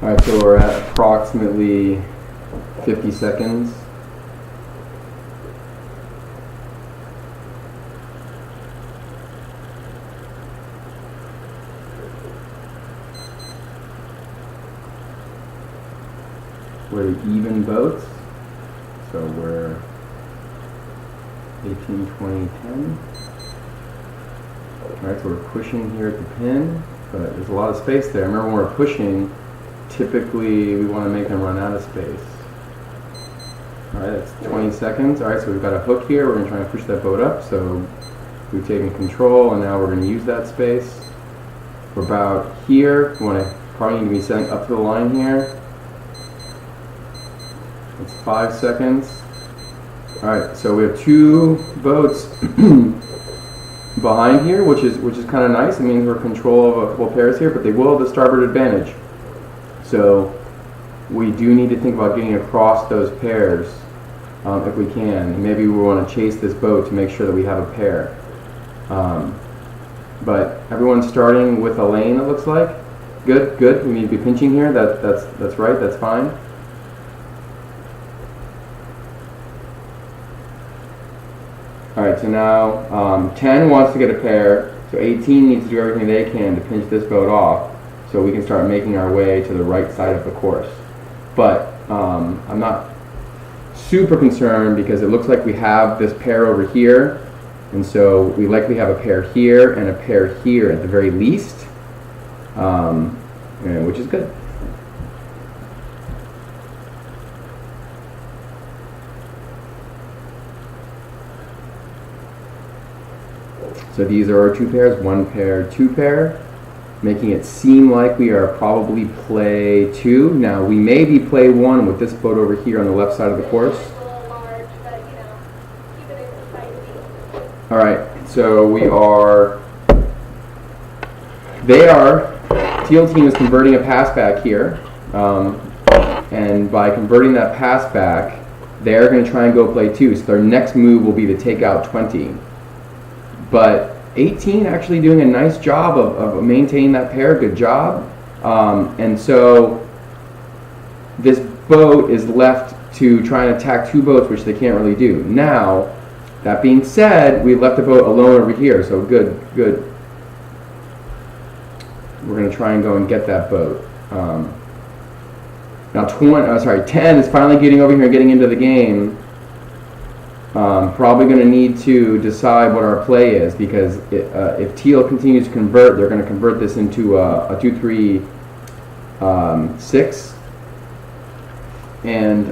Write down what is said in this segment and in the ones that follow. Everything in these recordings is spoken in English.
Alright, so we're at approximately 50 seconds. We're even boats, so we're 18, 20, 10. Alright, so we're pushing here at the pin, but there's a lot of space there. Remember, when we're pushing, typically we want to make them run out of space. Alright, that's 20 seconds. Alright, so we've got a hook here. We're going to try and push that boat up. So we've taken control, and now we're going to use that space. We're about here. We want to probably need to be setting up to the line here. It's 5 seconds. Alright, so we have 2 boats behind here, which is kind of nice. It means we're in control of a couple pairs here, but they will have the starboard advantage. So we do need to think about getting across those pairs if we can. Maybe we want to chase this boat to make sure that we have a pair. But everyone's starting with a lane, it looks like. Good, good. We need to be pinching here. That's right. That's fine. Alright, so now 10 wants to get a pair, so 18 needs to do everything they can to pinch this boat off so we can start making our way to the right side of the course. But I'm not super concerned because it looks like we have this pair over here, and so we likely have a pair here and a pair here at the very least, which is good. So these are our 2 pairs, 1 pair, 2 pair, making it seem like we are probably play 2. Now we may be play 1 with this boat over here on the left side of the course. Alright, so teal team is converting a pass back here, and by converting that pass back, they're going to try and go play 2, so their next move will be to take out 20. But 18 actually doing a nice job of maintaining that pair. Good job. And so this boat is left to try and attack 2 boats, which they can't really do. Now, that being said, we left the boat alone over here, so good, good. We're going to try and go and get that boat. Now 10 is finally getting over here and getting into the game. Probably going to need to decide what our play is, because if teal continues to convert, they're going to convert this into a 2-3-6, and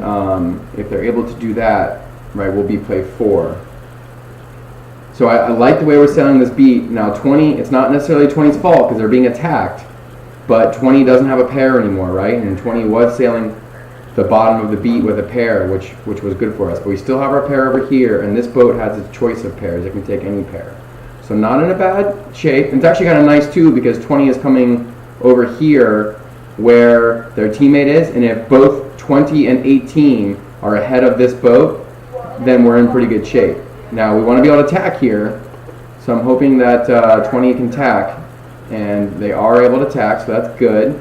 if they're able to do that, right, we'll be play 4. So I like the way we're selling this beat. Now 20, it's not necessarily 20's fault because they're being attacked, but 20 doesn't have a pair anymore, right? And 20 was sailing the bottom of the beat with a pair, which was good for us. But we still have our pair over here, and this boat has a choice of pairs. It can take any pair. So not in a bad shape. And it's actually kind of nice too, because 20 is coming over here where their teammate is, and if both 20 and 18 are ahead of this boat, then we're in pretty good shape. Now we want to be able to tack here, so I'm hoping that 20 can tack, and they are able to tack, so that's good.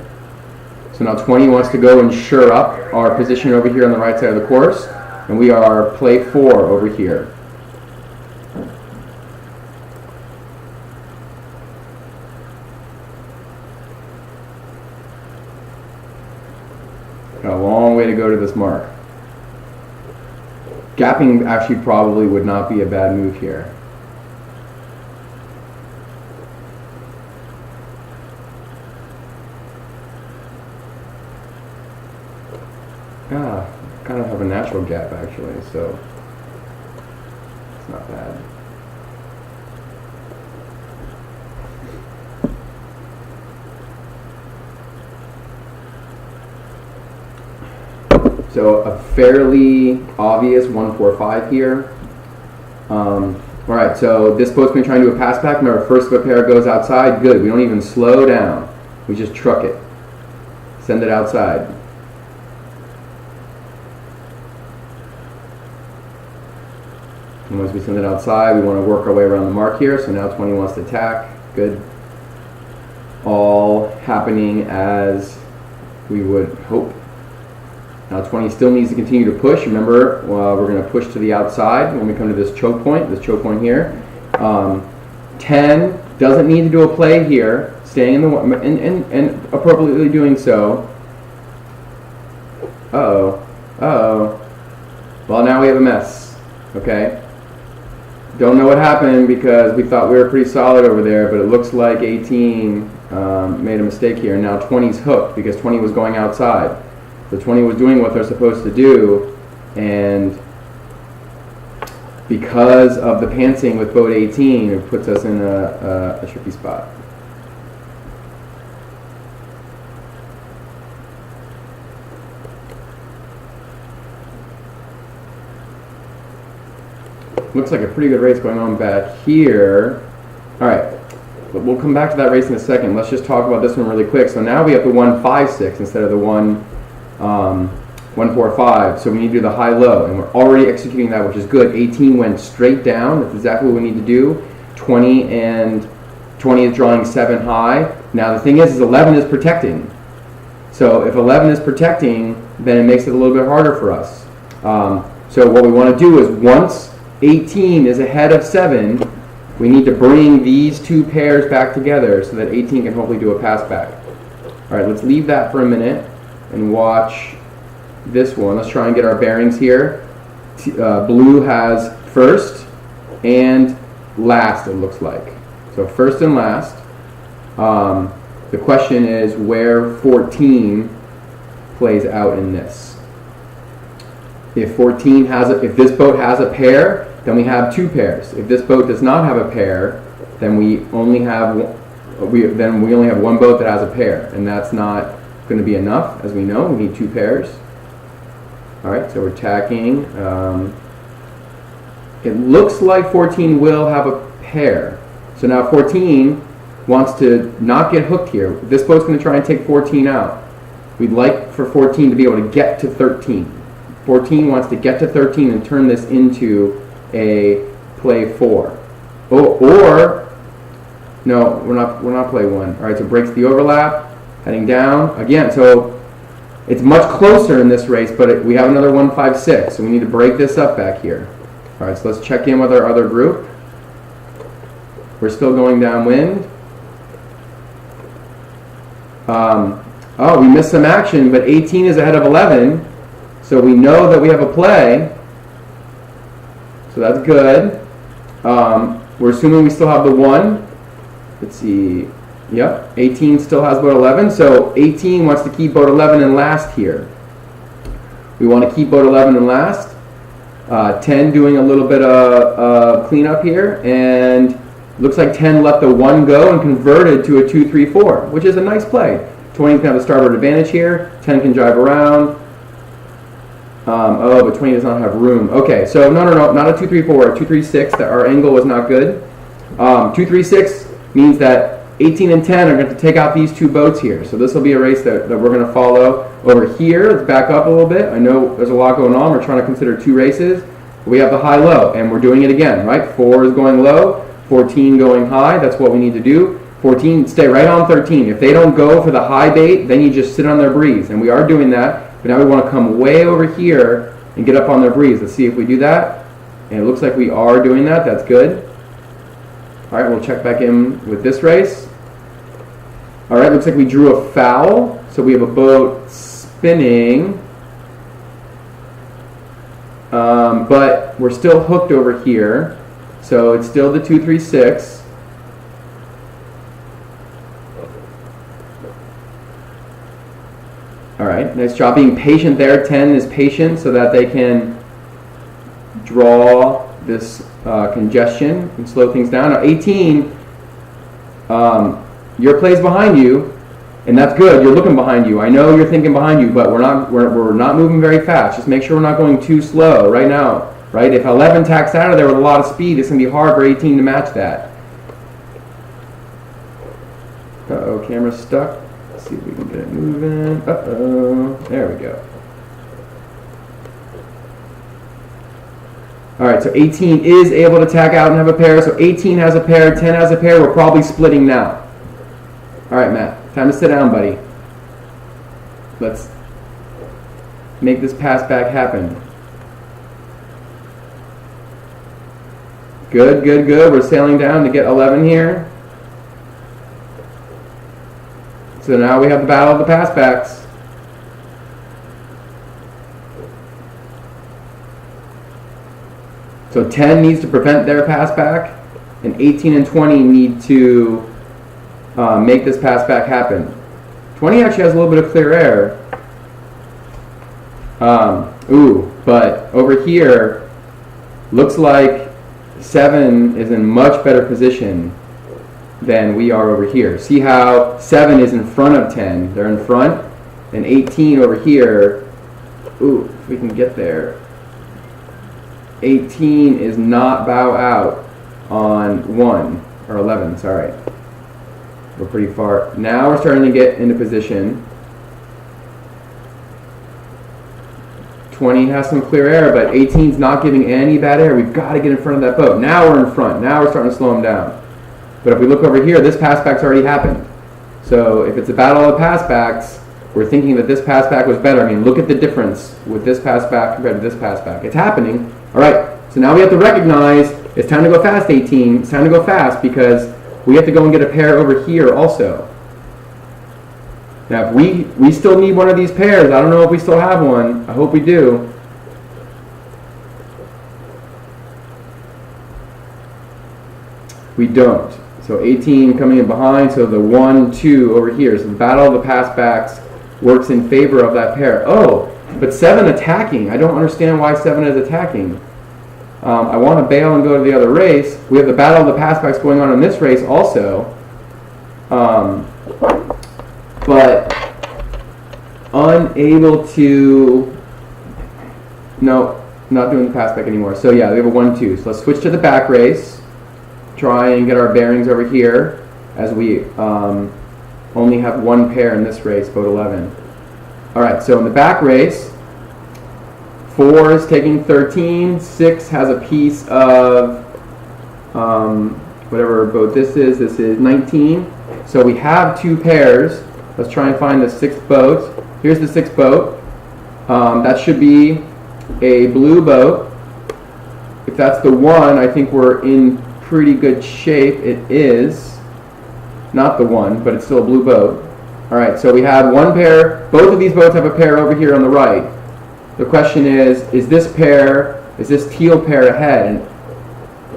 So now 20 wants to go and shore up our position over here on the right side of the course, and we are play 4 over here. Got a long way to go to this mark. Gapping actually probably would not be a bad move here. Kind of have a natural gap actually, so it's not bad. So a fairly obvious 1-4-5 here. Alright, so this boat's going to try and do a pass back. Remember, first of a pair goes outside. Good. We don't even slow down. We just truck it. Send it outside. And once we send it outside, we want to work our way around the mark here. So now 20 wants to attack. Good. All happening as we would hope. Now 20 still needs to continue to push. Remember, we're going to push to the outside when we come to this choke point here. 10 doesn't need to do a play here, staying in the one, and appropriately doing so. Well, now we have a mess. Okay. Don't know what happened because we thought we were pretty solid over there, but it looks like 18 made a mistake here. And now 20's hooked because 20 was going outside. So 20 was doing what they're supposed to do, and because of the pantsing with boat 18, it puts us in a tricky spot. Looks like a pretty good race going on back here. All right, but we'll come back to that race in a second. Let's just talk about this one really quick. So now we have the 1-5-6 instead of the 1-4-5. So we need to do the high-low, and we're already executing that, which is good. 18 went straight down. That's exactly what we need to do. 20 is drawing 7 high. Now the thing is 11 is protecting. So if 11 is protecting, then it makes it a little bit harder for us. So what we want to do is once 18 is ahead of 7, we need to bring these two pairs back together so that 18 can hopefully do a pass back. All right, let's leave that for a minute and watch this one. Let's try and get our bearings here. Blue has first and last, it looks like. So first and last. The question is where 14 plays out in this. If this boat has a pair, then we have 2 pairs. If this boat does not have a pair, then we only have one boat that has a pair, and that's not going to be enough. As we know, we need 2 pairs. All right, so we're tacking. It looks like 14 will have a pair. So now 14 wants to not get hooked here. This boat's going to try and take 14 out. We'd like for 14 to be able to get to 13. 14 wants to get to 13 and turn this into a play 4. Or no, we're not play 1. All right, so breaks the overlap, heading down again. So it's much closer in this race, but we have another 1-5-6, so we need to break this up back here. All right, so let's check in with our other group. We're still going downwind. We missed some action, but 18 is ahead of 11. So we know that we have a play, so that's good. We're assuming we still have the 1. Let's see. Yep, 18 still has boat 11, so 18 wants to keep boat 11 in last here. We want to keep boat 11 in last. 10 doing a little bit of cleanup here, and looks like 10 let the 1 go and converted to a 2-3-4, which is a nice play. 20 can have a starboard advantage here. 10 can drive around. But 20 does not have room. Okay, so no, not a 2-3-4, a 2-3-6. That our angle was not good. 2-3-6 means that 18 and 10 are going to take out these 2 boats here. So this will be a race that we're going to follow. Over here, let's back up a little bit. I know there's a lot going on. We're trying to consider 2 races. We have the high-low, and we're doing it again, right? 4 is going low, 14 going high. That's what we need to do. 14, stay right on 13. If they don't go for the high bait, then you just sit on their breeze. And we are doing that. But now we want to come way over here and get up on their breeze. Let's see if we do that. And it looks like we are doing that. That's good. All right, we'll check back in with this race. All right, looks like we drew a foul. So we have a boat spinning. But we're still hooked over here. So it's still the 2-3-6. All right, nice job being patient there. 10 is patient so that they can draw this congestion and slow things down. Now 18, your play's behind you, and that's good. You're looking behind you. I know you're thinking behind you, but we're not moving very fast. Just make sure we're not going too slow right now. Right? If 11 tacks out of there with a lot of speed, it's going to be hard for 18 to match that. Uh-oh, camera's stuck. Let's see if we can get it moving. Uh-oh. There we go. All right, so 18 is able to tack out and have a pair. So 18 has a pair, 10 has a pair. We're probably splitting now. All right, Matt, time to sit down, buddy. Let's make this pass back happen. Good, good, good. We're sailing down to get 11 here. So now we have the battle of the pass backs. So 10 needs to prevent their pass back, and 18 and 20 need to make this pass back happen. 20 actually has a little bit of clear air. But over here, looks like 7 is in much better position than we are over here. See how 7 is in front of 10. They're in front. And 18 over here, if we can get there. 18 is not bow out on 1, or 11, sorry. We're pretty far. Now we're starting to get into position. 20 has some clear air, but 18's not giving any bad air. We've got to get in front of that boat. Now we're in front. Now we're starting to slow them down. But if we look over here, this pass back's already happened. So if it's a battle of pass backs, we're thinking that this pass back was better. I mean, look at the difference with this pass back compared to this pass back. It's happening. All right, so now we have to recognize it's time to go fast, 18. It's time to go fast because we have to go and get a pair over here also. Now, if we still need one of these pairs. I don't know if we still have one. I hope we do. We don't. So 18 coming in behind, so the 1, 2 over here. So the battle of the pass backs works in favor of that pair. Oh, but 7 attacking. I don't understand why 7 is attacking. I want to bail and go to the other race. We have the battle of the pass backs going on in this race also. But unable to... No, not doing the pass back anymore. So yeah, we have a 1, 2. So let's switch to the back race. Try and get our bearings over here as we only have one pair in this race, boat 11. Alright, so in the back race, 4 is taking 13, 6 has a piece of whatever boat this is 19. So we have 2 pairs. Let's try and find the 6th boat. Here's the 6th boat. That should be a blue boat. If that's the 1, I think we're in pretty good shape. It is not the 1, but it's still a blue boat. Alright, so we have 1 pair. Both of these boats have a pair over here on the right. The question is this pair, is this teal pair ahead? And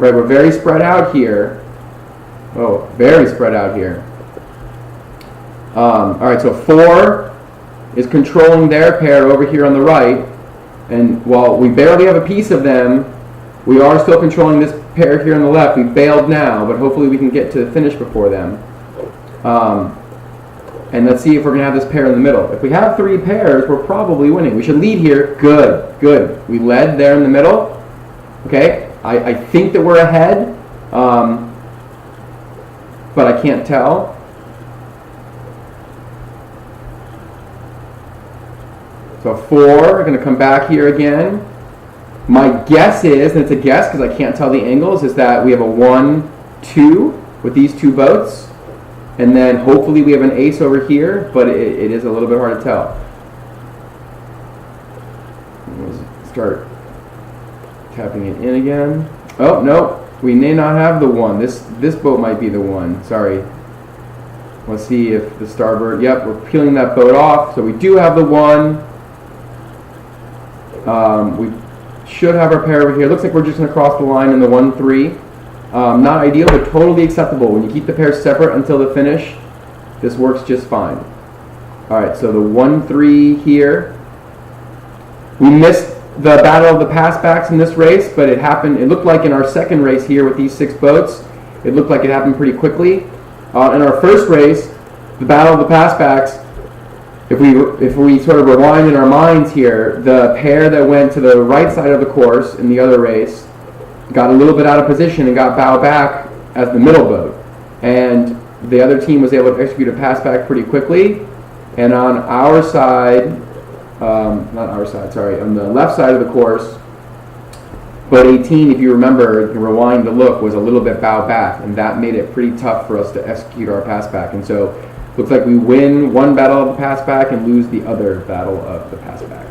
right, we're very spread out here. Oh, very spread out here. Alright, so 4 is controlling their pair over here on the right. And while we barely have a piece of them, we are still controlling this pair here on the left. We bailed now, but hopefully we can get to the finish before them. And let's see if we're going to have this pair in the middle. If we have 3 pairs, we're probably winning. We should lead here. Good, good. We led there in the middle. Okay, I think that we're ahead, but I can't tell. So 4, we're going to come back here again. My guess is, and it's a guess because I can't tell the angles, is that we have a 1, 2 with these 2 boats. And then hopefully we have an ace over here, but it is a little bit hard to tell. Let's start tapping it in again. Oh, no, we may not have the 1. This boat might be the 1. Sorry. Let's see if the starboard, yep, we're peeling that boat off. So we do have the 1. We should have our pair over here. Looks like we're just going to cross the line in the 1, 3. Not ideal, but totally acceptable. When you keep the pairs separate until the finish, this works just fine. Alright, so the 1, 3 here. We missed the battle of the pass backs in this race, but it happened, it looked like in our second race here with these 6 boats, it looked like it happened pretty quickly. In our first race, the battle of the pass backs, if we sort of rewind in our minds here, the pair that went to the right side of the course in the other race got a little bit out of position and got bow back as the middle boat. And the other team was able to execute a pass back pretty quickly. And on our side, on the left side of the course, boat 18, if you remember, you rewind the look, was a little bit bow back. And that made it pretty tough for us to execute our pass back. And so Looks like we win one battle of the pass back and lose the other battle of the pass back.